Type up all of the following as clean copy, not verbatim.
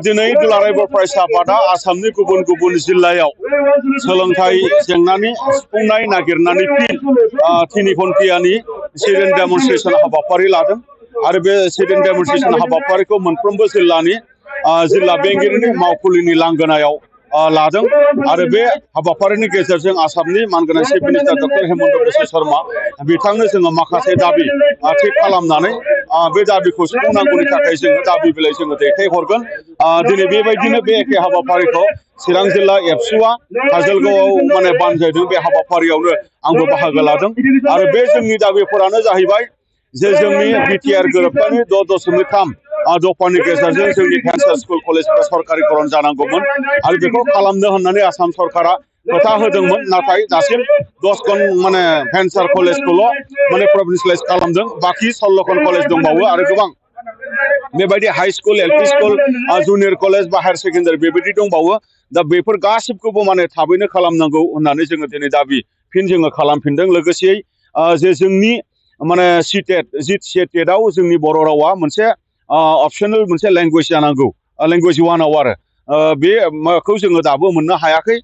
दिनै दुलाराय बर' फरायसा आफादा आसामनि गुबुन गुबुन जिल्लायाव सोलोंथाइ जेंनानि सुफुंनाय नागिरनानै तिनि घन्टियानि सिडेन डेमनस्ट्रेसन हाबाफारि लादों आरो बे सिडेन डेमनस्ट्रेसन हाबाफारिखौ मोनफ्रोमबो जिल्लानि जिल्ला बेंगिरिनि मावखुलिनि लांगोनायाव लादों आरो बे हाबाफारिनि गेजेरजों आसामनि मानगोनां chief minister doctor Hemant Biswa Sharma बिथांनो जोङो माखासे दाबि थिग खालामनानै बे दाबिखौ सुफुंनांगौनि थाखाय जोङो दाबि बिलाइ जोङो दैथायहरगोन दिनै बेबायदिनो बे एखे हाबाफारिखौ चिरां जिल्ला एबसुआ काजलगावआव माने बानजायदों बे हाबाफारियावनो आंबो बाहागो लादों आरो बे जोंनि दाबिफोरानो जाहैबाय जे जोंनि बिटिआर गोरोबथानि 6.3 दफानि गेजेरजों जोंनि भेन्सार स्कुल कलेजफोरा सरकारिकरन जानांगौमोन आरो बेखौ खालामनो होननानै आसाम सरकारा खोथा होदोंमोन नाथाय दासिम 10 माने भेन्सार कलेजखौल' माने प्रभिन्सियेलाइज खालामदों बाखि 16 कलेज दंबावो आरो गोबां बेबायदि high school LP school junior college बा हायार सेकेन्डारि बेबायदि दंबावो दा बेफोर गासिबखौबो माने थाबैनो खालामनांगौ होननानै जोङो दिनै दाबि फिन जोङो खालामफिनदों लोगोसेयै जे जोंनि माने सिटेटआव जोंनि बर' रावा मोनसे अपसनेल मोनसे लेंगुवेज जानांगौ लेंगुवेज वानाव आरो बेखौ जोङो दाबो मोननो हायाखै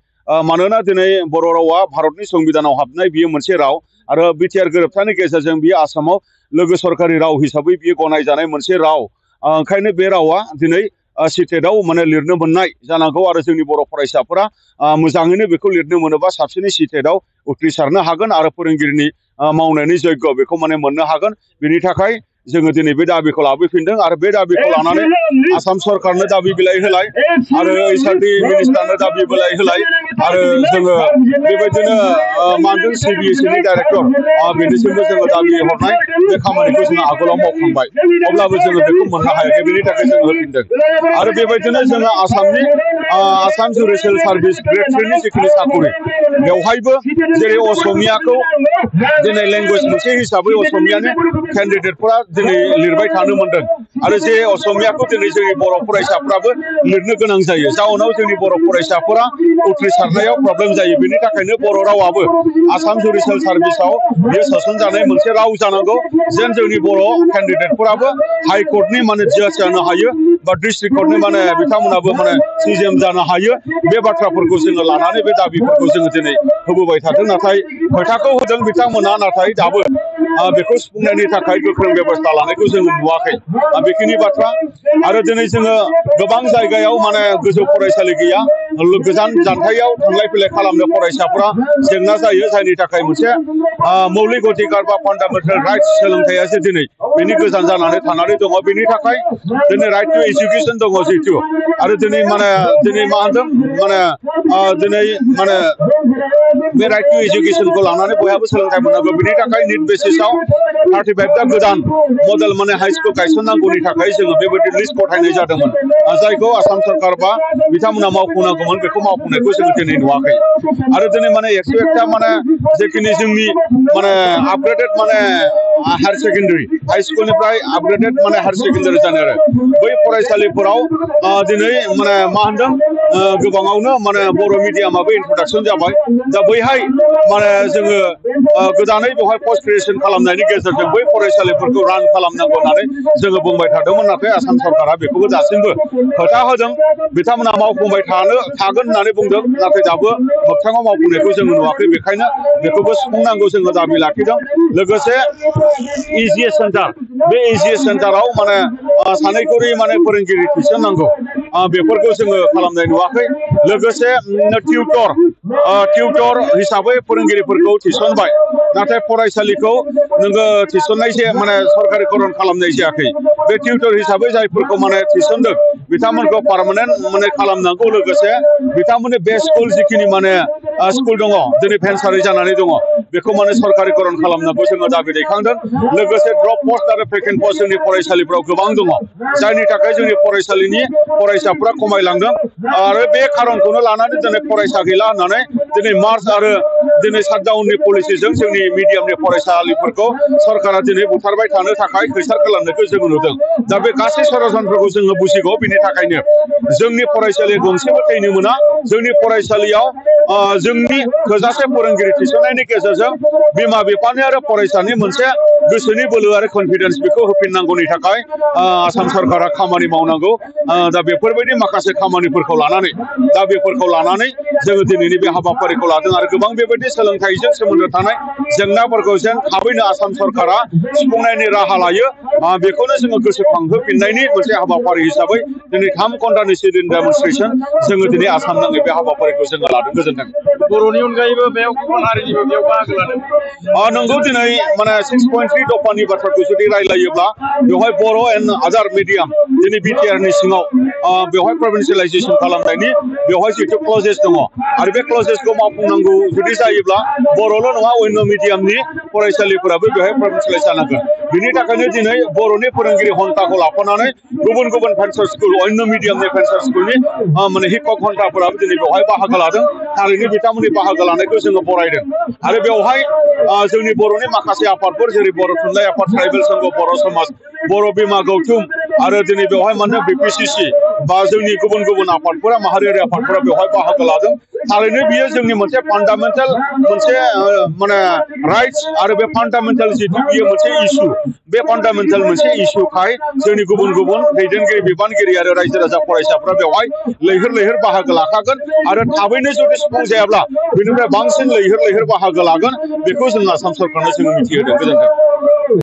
मानोना दिनै बर' रावा भारतनि संबिधानाव हाबनाय बियो मोनसे राव आरो बिटिआर गोरोबथानि गेजेरजों बियो आसामाव लोगो सरकारि राव हिसाबै बियो गनायजानाय मोनसे राव ओंखायनो बे रावा दिनै सिटेटआव माने लिरनो मोननाय जानांगौ आरो जोंनि बर' फरायसाफोरा मोजाङैनो बेखौ लिरनो मोनोबा साबसिनै सिटेटआव उथ्रिसारनो हागोन आरो फोरोंगिरिनि मावनायनि जग्य बेखौ माने मोननो हागोन बेनि थाखाय जोङो दिनै बे दाबिखौ लाबोफिनदों आरो बे दाबिखौ लानानै आसाम सरकारनो दाबि बिलाइ होलाय आरो एसआरडि मिनिस्टारनो दाबि बिलाइ होलाय आरो जोङो बेबायदिनो मानदों सिबिएसइनि डाइरेक्टर बेनिसिमबो जोङो दाबि हरनाय बे खामानिखौ जोङो आगोलाव मावखांबाय अब्लाबो जोङो बेखौ मोननो हायाखै बेनि थाखाय जोङो होफिनदों आरो बेबायदिनो जोङो आसामनि आसाम जुडिसियेल सार्भिस ग्रेड 3 नि जिखिनि साकरि बेवहायबो जेरै असमियाखौ दिनै लेंगुवेज मोनसे हिसाबै असमियानि केन्डिडेटफोरा दिनै लिरबाय थानो मोनदों आरो जे असमियाखौ दिनै जोंनि बर' फरायसाफ्राबो लिरनो गोनां जायो जाउनाव जोंनि बर' फरायसाफोरा उथ्रिसारनायाव प्रब्लेम जायो बेनि थाखायनो बर' रावाबो आसाम जुडिसियेल सार्भिसाव बियो सोसनजानाय मोनसे राव जानांगौ जेन जोंनि बर' केन्डिडेटफोराबो हाइकर्टनि माने जाज जानो हायो बा डिस्ट्रिक्ट कर्टनि माने बिथांमोनाबो माने सिजेम जानो हायो बे बाथ्राफोरखौ जोङो लानानै बे दाबिफोरखौ जोङो दिनै होबोबाय थादों नाथाय खोथाखौ होदों बिथांमोना नाथाय दाबो बेखौ सुफुंनायनि थाखाय गोख्रों बेबस्था लानायखौ जोङो नुवाखै बेखिनि बाथ्रा आरो दिनै जोङो गोबां जायगायाव माने गोजौ फरायसालि गैया गोजान जानथायाव थांलाय फैलाय खालामनो फरायसाफोरा जेंना जायो जायनि थाखाय मोनसे मौलिक अधिकार बा फान्डामेन्टेल राइट्स सोलोंथाइया जे दिनै बेनि गोजान जानानै थानानै दङ बेनि थाखाय दिनै राइट टु एजुकेसन दङ जिहेतु आरो दिनै मा होनदों दिनै बे राइट टु एजुकेसनखौ लानानै बयहाबो सोलोंथाइ मोननांगौ बेनि थाखाय निट बेसिसाव 35टा गोदान मडेल माने हाई स्कुल गायसननांगौनि थाखाय जोङो बेबायदि लिस्ट गथायनाय जादोंमोन जायखौ आसाम सरकार बा बिथांमोना मावफुंनांगौमोन बेखौ मावफुंनायखौ जोङो दिनै नुवाखै आरो दिनै माने 101टा माने जेखिनि जोंनि माने आपग्रेडेड माने हायार सेकेन्डारि हाई स्कुलनिफ्राय आपग्रेडेड माने हायार सेकेन्डारि जानाय आरो बै फरायसालिफोराव दिनै माने मा होनदों गोबाङावनो माने बर' मिडियामाबो इन्ट्रडाक्सन जाबाय दा बैहाय माने जोङो गोदानै बेवहाय पस्ट ग्रेजुएसन खालामनायनि गेजेरजों बै फरायसालिफोरखौ रान खालामनांगौ होननानै जोङो बुंबाय थादोंमोन नाथाय आसाम सरकारा बेखौबो दासिमबो खोथा होदों बिथांमोना मावफुंबाय थागोन होननानै बुंदों नाथाय दाबो मोगथाङाव मावफुंनायखौ जोङो नुवाखै बेखायनो बेखौबो सुफुंनांगौ जोङो दाबि लाखिदों लोगोसे इजिएस सेन्टार बे इजिएस सेन्टाराव माने सानैखरि माने फोरोंगिरि थिसननांगौ बेफोरखौ जोङो खालामनाय नुवाखै लोगोसे टिउटर हिसाबै फोरोंगिरिफोरखौ थिसनबाय नाथाय फरायसालिखौ नोङो थिसननाय माने सरकारिकरन खालामनाय जायाखै बे टिउटर हिसाबै जायफोरखौ माने थिसनदों बिथांमोनखौ पार्मानेन्ट माने खालामनांगौ लोगोसे बिथांमोननि बे स्कुल जिखिनि माने स्कुल दङ दिनै भेन्सारि जानानै दङ बेखौ माने सरकारिकरन खालामनांगौ जोङो दाबि दैखांदों लोगोसे ड्रप पस्ट आरो भेकेन्ट पस्ट जोंनि फरायसालिफ्राव गोबां दङ जायनि थाखाय जोंनि फरायसालिनि फरायसाफ्रा खमायलांदों आरो बे खारनखौनो लानानै दिनै फरायसा गैला होननानै दिनै मार्च आरो दिनै शाटडाउननि पलिसिजों जोंनि मिडियामनि फरायसालिफोरखौ सरकारा दिनै बुथारबाय थानो थाखाय खैसार खालामनायखौ जों नुदों दा बे गासै सरासनफोरखौ जोङो बुजिगौ बिनि थाखायनो जोंनि फरायसालिया गंसेबो थैनो मोना जोंनि फरायसालियाव जोंनि थोजासे फोरोंगिरि थिसननायनि गेजेरजों बिमा बिफानि आरो फरायसानि मोनसे गोसोनि बोलो आरो कनफिडेन्स बेखौ होफिननांगौनि थाखाय आसाम सरकारा खामानि मावनांगौ दा बेफोरबायदि माखासे खामानिफोरखौ लानानै जोङो दिनैनि बे हाबाफारिखौ लादों आरो गोबां बेबायदि सोलोंथाइजों सोमोन्दो थानाय जेंनाफोरखौ जेन थाबैनो आसाम सरकारा सुफुंनायनि राहा लायो बेखौनो जोङो गोसोखांहोफिननायनि मोनसे हाबाफारि हिसाबै दिनै 3 घन्टानि सिरिन डेमनस्ट्रेसन जोङो दिनै आसाम नाङै बे हाबाफारिखौ जोङो लादों गोजोन्थों बर'नि अनगायैबो बेयाव गुबुन हारिनिबो बेयाव बाहागो लादों नंगौ दिनै माने 6.3 दफानि बाथ्राखौ जुदि रायलायोब्ला बेवहाय बर' एन्ड आदार मिडियाम दिनै बिटिआरनि सिङाव बेवहाय प्रभिन्सियेलाइजेसन खालामनायनि बेवहाय जिथु क्लजेस दङ आरो बे क्लजेसखौ मावफुंनांगौ जुदि जायोब्ला बर'ल' नङा अन्य मिडियामनि फरायसालिफोराबो बेवहाय प्रभिन्सियेलाइज जानांगोन बिनि थाखायनो दिनै बर'नि फोरोंगिरि घन्टाखौ लाफानानै गुबुन गुबुन फेन्सार स्कुल अन्य मिडियामनि फेन्सार स्कुलनि माने हिक्षक घन्टाफोराबो दिनै बेवहाय बाहागो लादों थारैनो बिथांमोननि बाहागो लानायखौ जोङो बरायदों आरो बेवहाय जोंनि बर'नि माखासे आफादफोर जेरै बर' थुनलाइ आफाद ट्राइबेल संघ बर' समाज बर' बिमा गौथुम आरो दिनै बेवहाय माने बिपिसिसि बा जोंनि गुबुन गुबुन आफादफोरा माहारियारि आफादफोरा बेवहाय बाहागो लादों थारैनो बियो जोंनि मोनसे फान्डामेन्टेल मोनसे माने राइट्स आरो बे फान्डामेन्टेल जिथु बियो मोनसे इस्यु बे फान्डामेन्टेल मोनसे इस्युखाय जोंनि गुबुन गुबुन दैदेनगिरि बिबानगिरि आरो रायजो राजा फरायसाफोरा बेवहाय लैहोर बाहागो लाखागोन आरो थाबैनो जुदि सुफुं जायाब्ला बेनिफ्राय बांसिन लैहोर बाहागो लागोन बेखौ जों आसाम सरकारनो जोङो मिथिहोदों गोजोन्थों